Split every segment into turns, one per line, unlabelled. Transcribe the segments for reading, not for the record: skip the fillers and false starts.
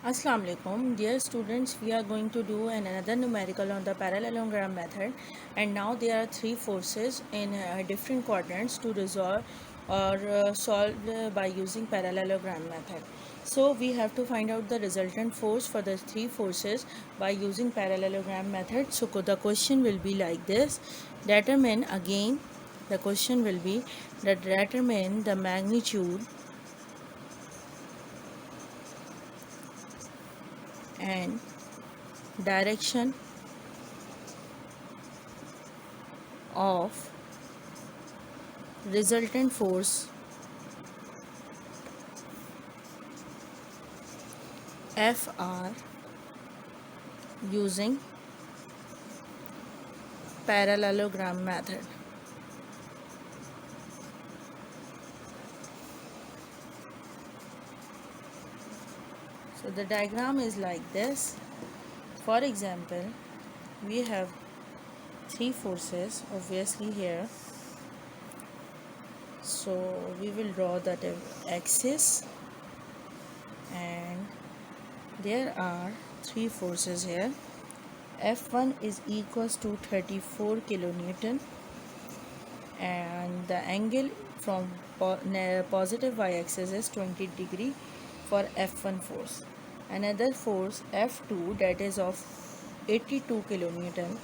Assalamu alaikum, dear students. We are going to do another numerical on the parallelogram method, and now there are three forces in different quadrants to resolve or solve by using parallelogram method. So we have to find out the resultant force for the three forces by using parallelogram method. So the question will be like this: determine again. The question will be that determine the magnitude and direction of resultant force Fr using parallelogram method. So the diagram is like this. For example, we have three forces obviously here. So we will draw that axis, and there are three forces here. F1 is equals to 34 kilonewton, and the angle from positive y-axis is 20 degree for F1 force. Another force F2, that is of 82 kilonewton.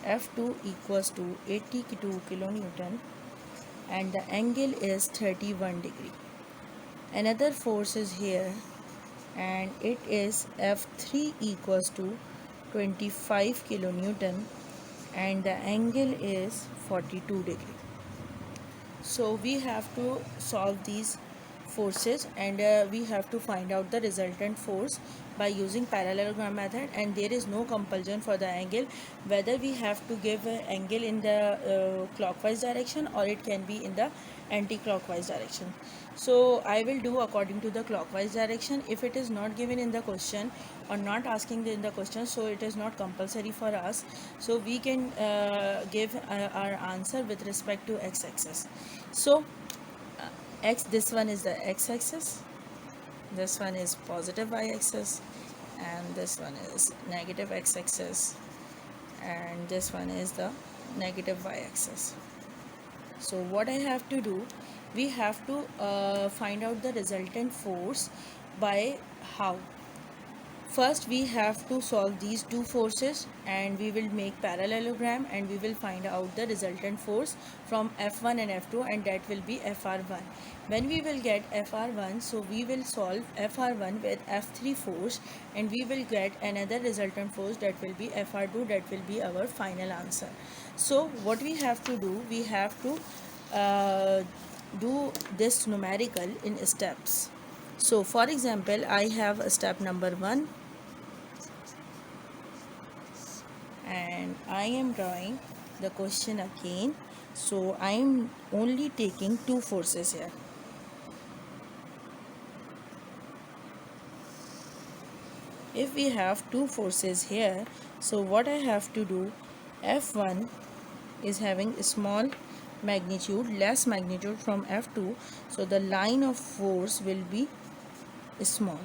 F2 equals to 82 kilonewton, and the angle is 31 degree. Another force is here, and it is F3 equals to 25 kilonewton, and the angle is 42 degree. So we have to solve these forces, and we have to find out the resultant force by using parallelogram method, and there is no compulsion for the angle whether we have to give an angle in the clockwise direction or it can be in the anti-clockwise direction. So I will do according to the clockwise direction. If it is not given in the question or not asking in the question, so it is not compulsory for us, so we can give our answer with respect to x-axis. So x, this one is the x-axis, this one is positive y-axis, and this one is negative x-axis, and this one is the negative y-axis. So what I have to do, we have to find out the resultant force by how. First we have to solve these two forces, and we will make parallelogram, and we will find out the resultant force from F1 and F2, and that will be Fr1. When we will get Fr1, so we will solve Fr1 with F3 force, and we will get another resultant force, that will be Fr2. That will be our final answer. So what we have to do, we have to do this numerical in steps. So for example, I have a step number 1, and I am drawing the question again. So I am only taking two forces here. If we have two forces here, so what I have to do, F1 is having a small magnitude, less magnitude from F2, so the line of force will be small.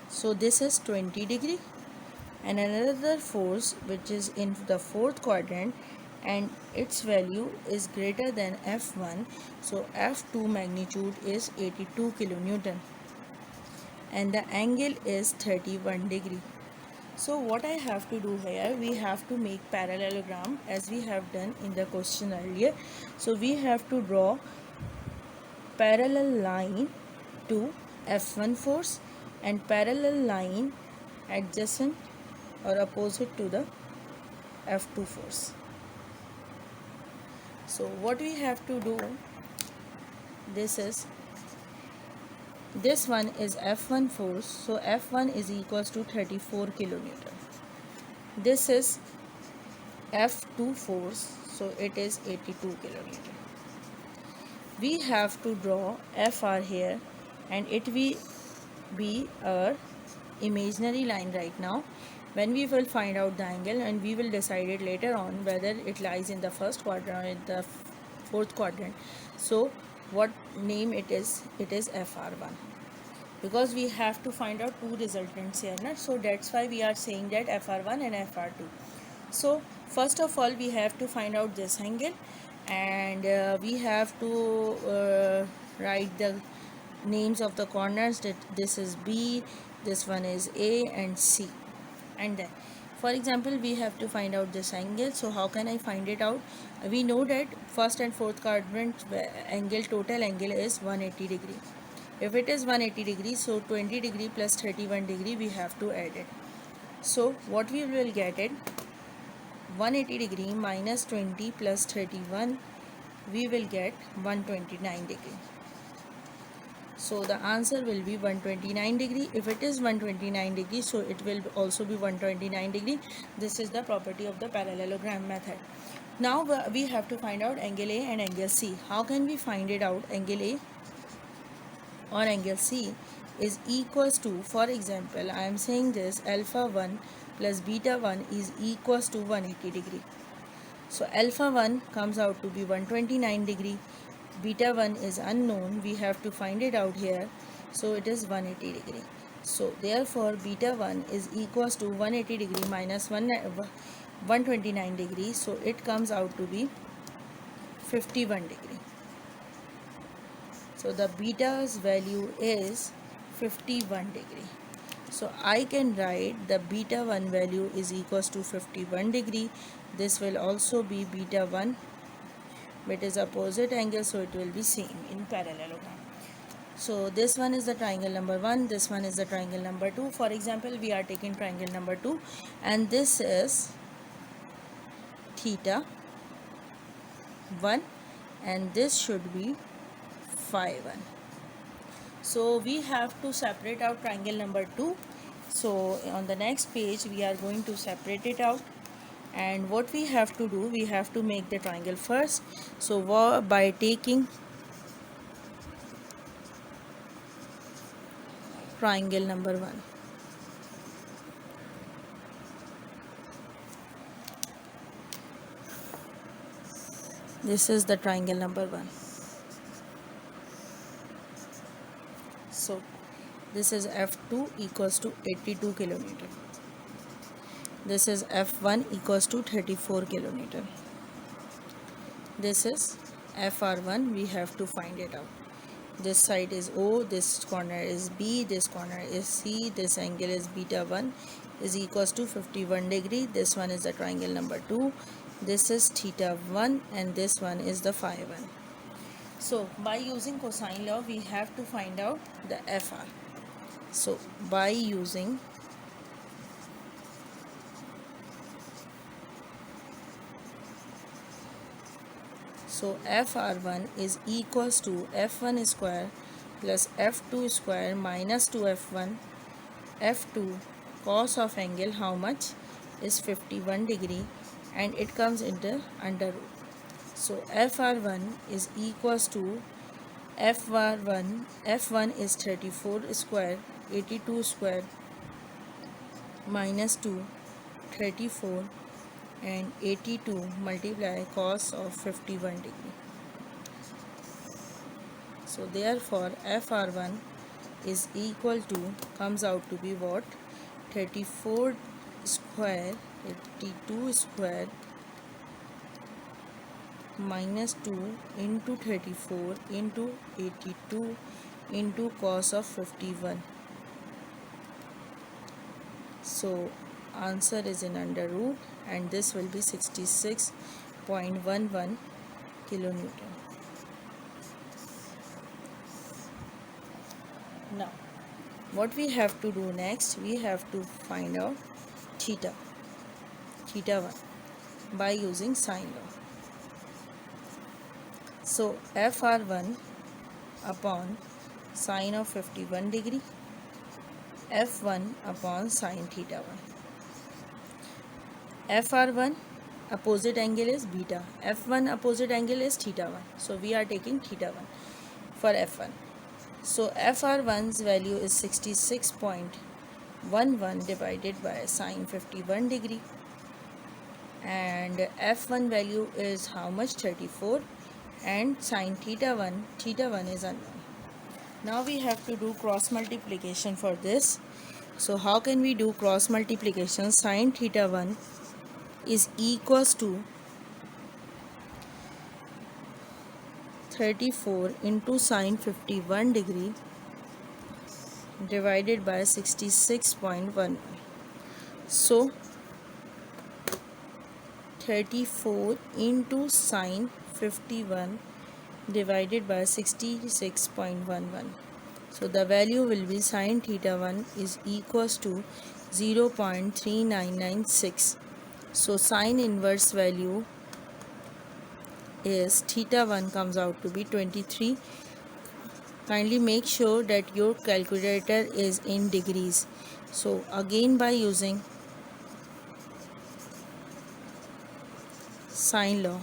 So this is 20 degree, and another force which is in the fourth quadrant, and its value is greater than F1, so F2 magnitude is 82 kilonewton, and the angle is 31 degree. So what I have to do here, we have to make parallelogram as we have done in the question earlier. So we have to draw parallel line to F1 force and parallel line adjacent or opposite to the F2 force. So what we have to do, this one is F1 force, so F1 is equals to 34 kilonewton. This is F2 force, so it is 82 kilonewton. We have to draw Fr here, and it will be our imaginary line right now. When we will find out the angle, and we will decide it later on whether it lies in the first quadrant or in the fourth quadrant. So what name it is Fr1. because we have to find out two resultants here, na? So that's why we are saying that FR1 and FR2. So first of all we have to find out this angle, and we have to write the names of the corners, that this is B, this one is A and C. And then for example we have to find out this angle. So how can I find it out? We know that first and fourth quadrant angle, total angle is 180 degree. If it is 180 degree, so 20 degree plus 31 degree we have to add it. So what we will get it, 180 degree minus 20 plus 31, we will get 129 degree. So the answer will be 129 degree. If it is 129 degree, so it will also be 129 degree. This is the property of the parallelogram method. Now we have to find out angle A and angle C. How can we find it out? Angle A or angle C is equals to, for example, I am saying this, alpha 1 plus beta 1 is equals to 180 degree. So alpha 1 comes out to be 129 degree, beta 1 is unknown, we have to find it out here, so it is 180 degree. So therefore beta 1 is equals to 180 degree minus 129 degree, so it comes out to be 51 degree. So the beta's value is 51 degree. So I can write the beta 1 value is equals to 51 degree. This will also be beta 1, but is opposite angle, so it will be same in parallelogram. So this one is the triangle number 1, this one is the triangle number 2. For example, we are taking triangle number 2, and this is theta 1 and this should be phi 1. So we have to separate out triangle number 2. So on the next page we are going to separate it out, and what we have to do, we have to make the triangle first. So by taking triangle number 1, this is the triangle number 1. So this is F2 equals to 82 kilometer. This is F1 equals to 34 kilometer. This is FR1, we have to find it out. This side is O, this corner is B, this corner is C, this angle is beta 1 is equals to 51 degree. This one is the triangle number 2. This is theta 1 and this one is the phi 1. So by using cosine law we have to find out the FR. So by using FR1 is equals to F1 square plus F2 square minus 2F1 F2 cos of angle how much is 51 degree, and it comes into under root. So FR1 is equals to F1 is 34 square 82 square minus 2 34 and 82 multiply cos of 51 degree. So therefore FR1 is equal to, comes out to be what, 34 square 82 square minus 2 into 34 into 82 into cos of 51. So answer is in under root, and this will be 66.11 kilonewton. Now what we have to do next, we have to find out theta 1 by using sine law. So FR1 upon sine of 51 degree, F1 upon sine theta 1. FR1 opposite angle is beta, F1 opposite angle is theta 1. So we are taking theta 1 for F1. So FR1's value is 66.11 divided by sine 51 degree, and F1 value is how much, 34, and sine theta 1 is unknown. Now we have to do cross multiplication for this. So how can we do cross multiplication? Sin theta 1 is equals to 34 into sin 51 degree divided by 66.1. So 34 into sin 51 divided by 66.11. So the value will be sin theta 1 is equals to 0.3996. So sin inverse value is theta 1 comes out to be 23. Kindly make sure that your calculator is in degrees. So again, by using sine law,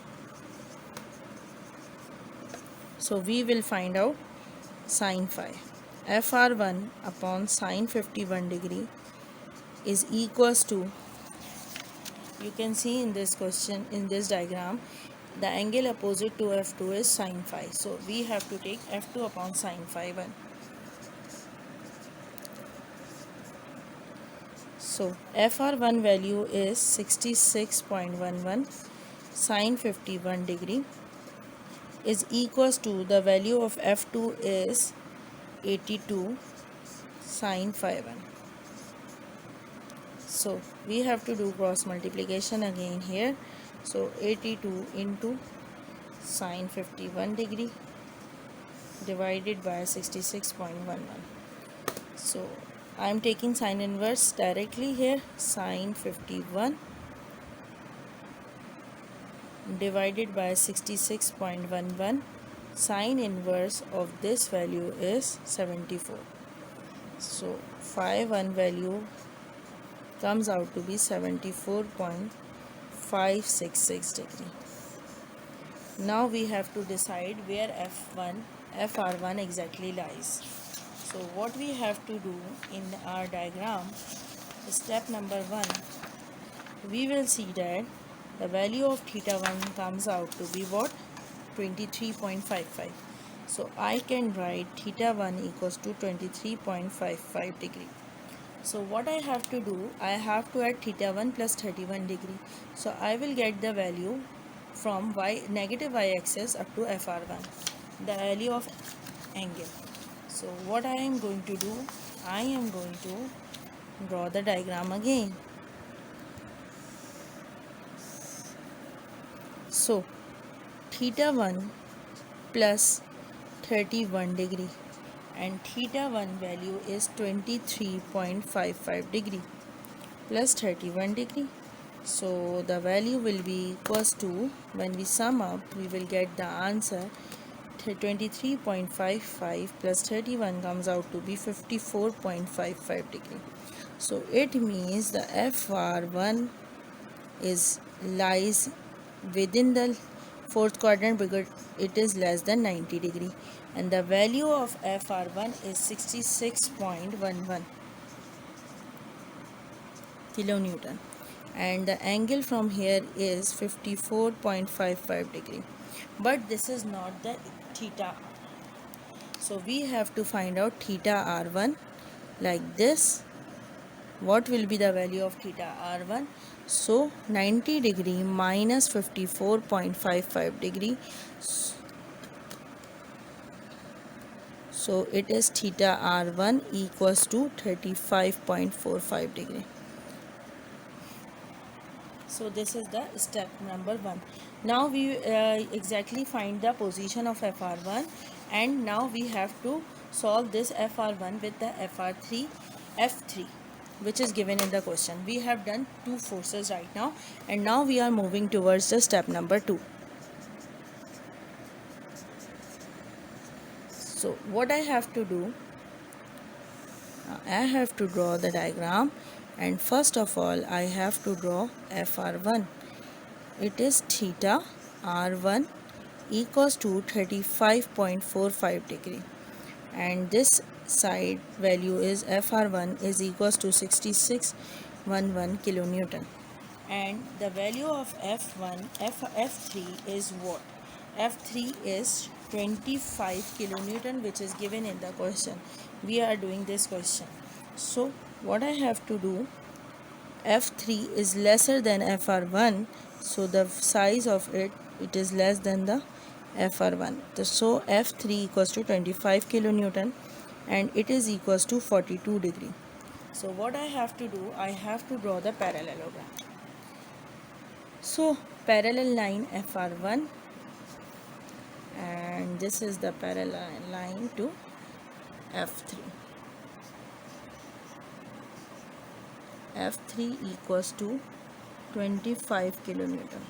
so we will find out sine phi. Fr1 upon sine 51 degree is equals to, you can see in this question, in this diagram, the angle opposite to F2 is sine phi. So we have to take F2 upon sine phi 1. So Fr1 value is 66.11 sine 51 degree is equals to, the value of F2 is 82 sine phi 1. So we have to do cross multiplication again here. So 82 into sine 51 degree divided by 66.11. So I am taking sine inverse directly here. Sine 51 divided by 66.11. Sine inverse of this value is 74. So phi 1 value comes out to be 74.566 degree. Now we have to decide where Fr1 exactly lies. So what we have to do in our diagram, step number 1, we will see that the value of theta 1 comes out to be what? 23.55. So I can write theta 1 equals to 23.55 degree. So what I have to do, I have to add theta 1 plus 31 degree. So I will get the value from negative y-axis up to Fr1, the value of angle. So what I am going to do, I am going to draw the diagram again. So theta 1 plus 31 degree, and theta 1 value is 23.55 degree plus 31 degree. So the value will be equals to, when we sum up, we will get the answer 23.55 plus 31 comes out to be 54.55 degree. So it means the Fr1 lies within the fourth quadrant because it is less than 90 degree, and the value of Fr1 is 66.11 kilonewton, and the angle from here is 54.55 degree. But this is not the theta, so we have to find out theta r1 like this. What will be the value of theta r1? So 90 degree minus 54.55 degree, so it is theta r1 equals to 35.45 degree. So this is the step number 1. Now we exactly find the position of Fr1, and now we have to solve this Fr1 with the F3 which is given in the question. We have done two forces right now, and now we are moving towards the step number 2. So what I have to do, I have to draw the diagram, and first of all I have to draw Fr1. It is theta r1 equals to 35.45 degree, and this side value is Fr1 is equals to 6611 kilonewton, and the value of F3 is what? F3 is 25 kilonewton, which is given in the question. We are doing this question. So what I have to do, F3 is lesser than FR1, so the size of it is less than the FR1. So F3 equals to 25 kilonewton and it is equals to 42 degree. So what I have to do, I have to draw the parallelogram. So parallel line FR1, and this is the parallel line to F3. F3 equals to 25 kilonewton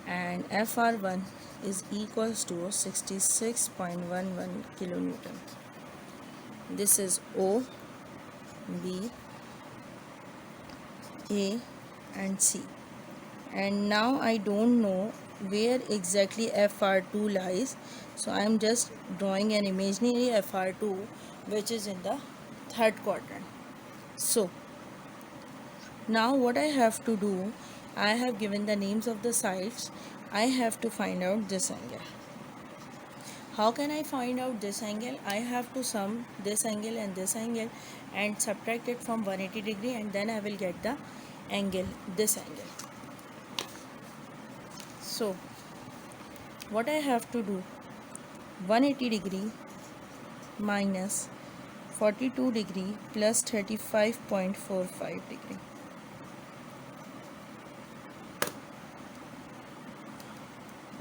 and FR1 is equals to 66.11 kilonewton. This is O, B, A and C. And now I don't know where exactly FR2 lies, so I am just drawing an imaginary FR2 which is in the third quadrant. So now what I have to do, I have given the names of the sides. I have to find out this angle. How can I find out this angle? I have to sum this angle and subtract it from 180 degree, and then I will get the angle, this angle. So what I have to do, 180 degree minus 42 degree plus 35.45 degree.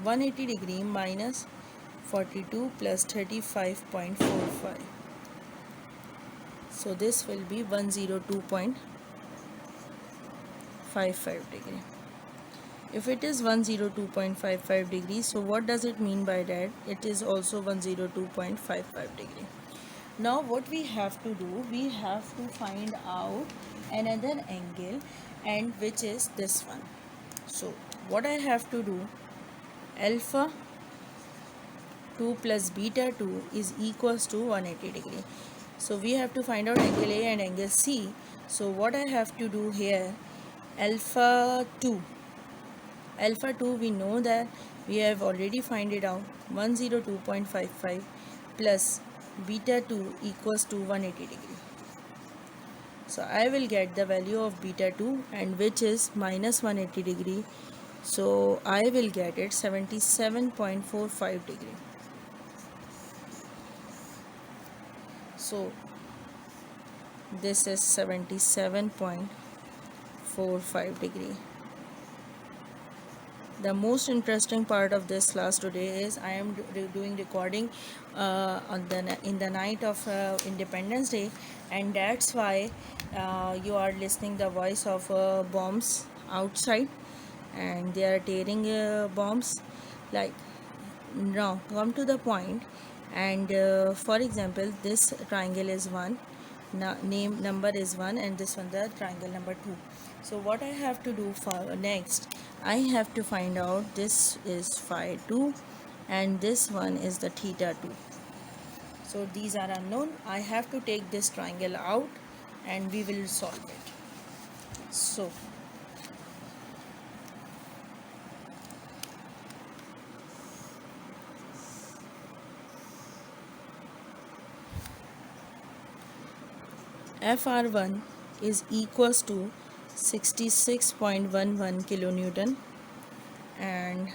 180 degree minus 42 plus 35.45. So this will be 102.55 degree. If it is 102.55 degrees, so what does it mean by that? It is also 102.55 degree. Now what we have to do, we have to find out another angle, and which is this one. So what I have to do, alpha 2 plus beta 2 is equals to 180 degree. So we have to find out angle A and angle C. So what I have to do here, alpha 2 we know that we have already find it out, 102.55 plus beta 2 equals to 180 degree. So I will get the value of beta 2, and which is minus 180 degree. So I will get it 77.45 degree. So this is 77.45 degree. The most interesting part of this class today is I am doing recording in the night of Independence Day, and that's why you are listening the voice of bombs outside, and they are tearing bombs. Like, now come to the point, and for example, this triangle is 1, name number is 1, and this one the triangle number 2. So what I have to do for next, I have to find out this is phi 2 and this one is the theta 2. So these are unknown. I have to take this triangle out and we will solve it. So FR1 is equals to 66.11 kilonewton, and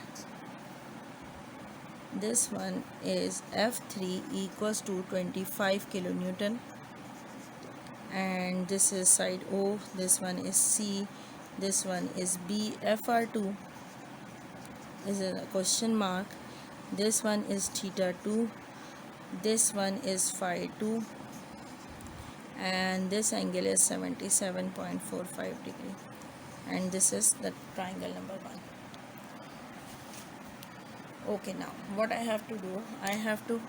this one is F3 equals to 25 kilonewton, and this is side O, this one is C, this one is B. FR2 is a question mark, this one is theta 2, this one is phi 2, and this angle is 77.45 degree, and this is the triangle number 1. Okay, now what I have to do, I have to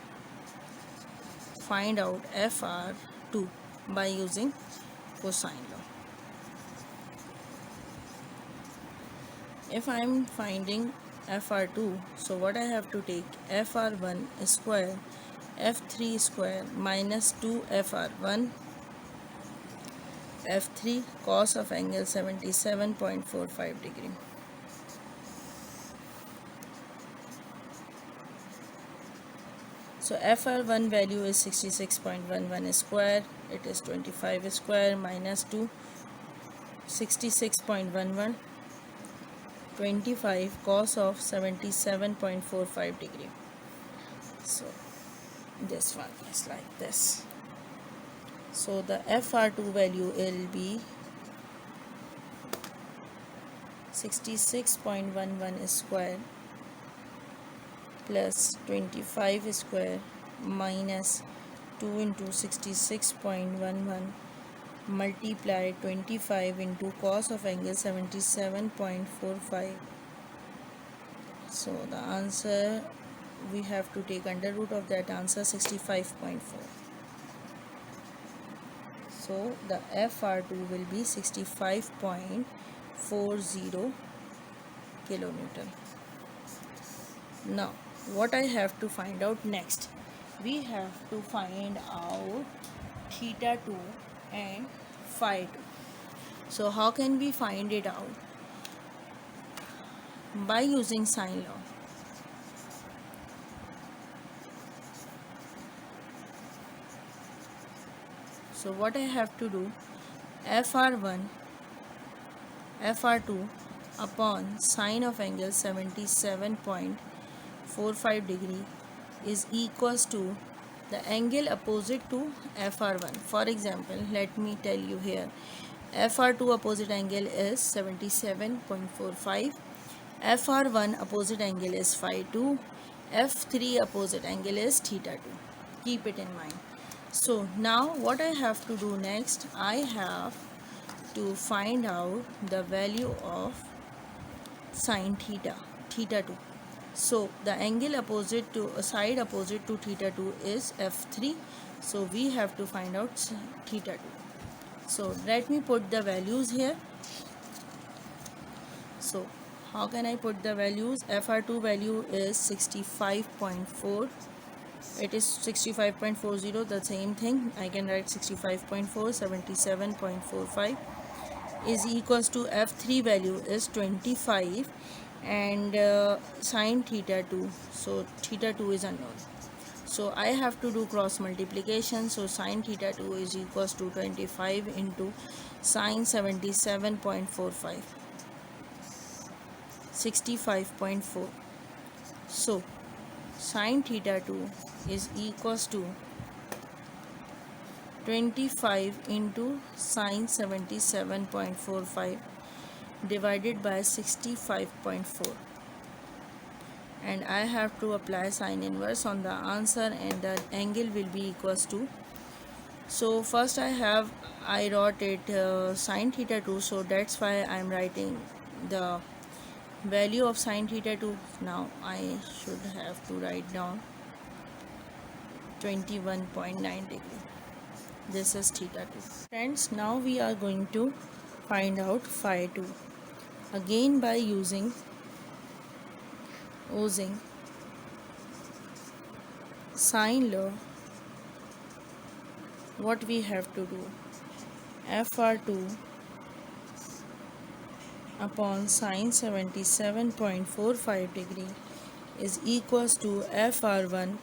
find out FR2 by using cosine law. If I am finding FR2, so what I have to take, FR1 square F3 square minus 2 FR1 F3 cos of angle 77.45 degree. So FR1 value is 66.11 square. It is 25 square minus 2, 66.11, 25 cos of 77.45 degree. So this one is like this. So the FR2 value will be 66.11 square plus 25 square minus 2 into 66.11 multiply 25 into cos of angle 77.45. So the answer, we have to take under root of that answer, 65.4. So the FR2 will be 65.40 kilonewton. Now what I have to find out next, we have to find out theta 2 and phi 2. So how can we find it out? By using sine law. So what I have to do, FR1 FR2 upon sine of angle 77.45 degree is equals to the angle opposite to FR1. For example, let me tell you here, FR2 opposite angle is 77.45, FR1 opposite angle is phi 2, F3 opposite angle is theta 2. Keep it in mind. So now what I have to do next, I have to find out the value of sine theta 2. So the angle opposite to side opposite to theta 2 is F3. So we have to find out theta 2. So let me put the values here. So how can I put the values? FR2 value is 65.4. It is 65.40, the same thing. I can write 65.4, 77.45 is equals to F3 value is 25 and sine theta 2. So theta 2 is unknown. So I have to do cross multiplication. So sine theta 2 is equals to 25 into sine 77.45, 65.4. So sine theta 2 is equals to 25 into sine 77.45 divided by 65.4, and I have to apply sine inverse on the answer, and the angle will be equals to, so first I wrote it sine theta 2, so that's why I am writing the value of sine theta 2. Now I should have to write down 21.9 degree. This is theta 2. Friends, now we are going to find out phi 2. Again by using sine law, what we have to do, FR2 upon sine 77.45 degree is equals to FR1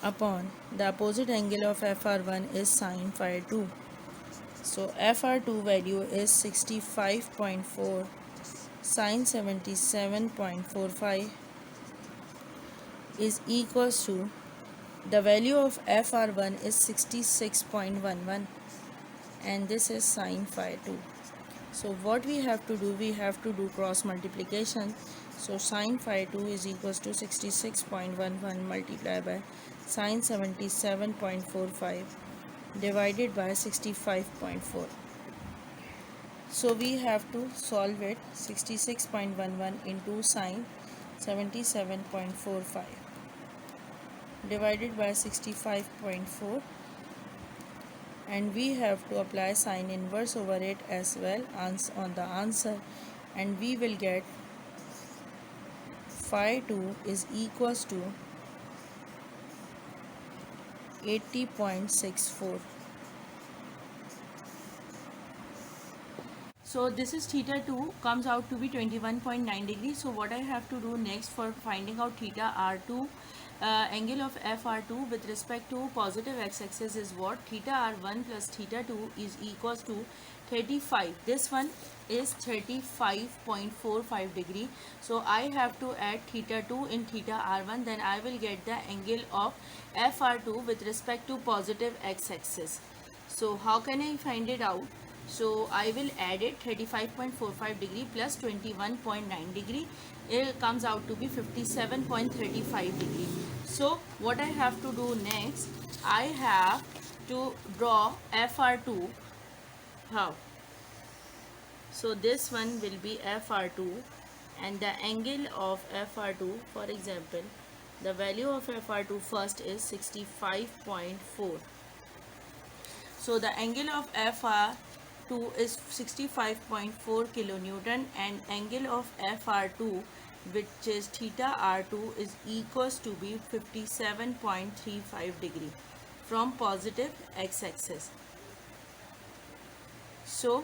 upon the opposite angle of FR1 is sine phi 2. So FR2 value is 65.4 sine 77.45 is equals to, the value of FR1 is 66.11 and this is sine phi 2. So what we have to do, we have to do cross multiplication. So sine phi 2 is equals to 66.11 multiplied by sine 77.45 divided by 65.4. So we have to solve it. 66.11 into sine 77.45 divided by 65.4, and we have to apply sine inverse over it as well on the answer, and we will get phi 2 is equals to 80.64. So this is theta 2 comes out to be 21.9 degrees. So what I have to do next for finding out theta R2, angle of FR2 with respect to positive x-axis is what? Theta R1 plus theta 2 is equals to 35. This one is 35.45 degree. So I have to add theta 2 in theta R1, then I will get the angle of FR2 with respect to positive x-axis. So how can I find it out? So I will add it 35.45 degree plus 21.9 degree. It comes out to be 57.35 degree. So what I have to do next, I have to draw FR2. How? So this one will be FR2, and the angle of FR2, for example, the value of FR2 first is 65.4. So the angle of FR2 is 65.4 kilonewton, and angle of FR2, which is theta R2, is equals to be 57.35 degree from positive x-axis. So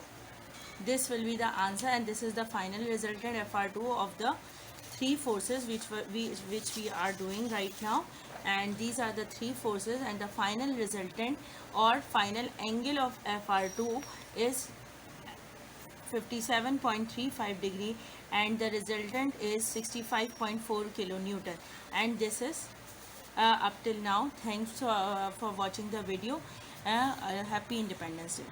this will be the answer, and this is the final resultant FR2 of the three forces which we are doing right now. And these are the three forces, and the final resultant or final angle of FR2 is 57.35 degree, and the resultant is 65.4 kilonewton. And this is up till now. Thanks for watching the video. Happy Independence Day.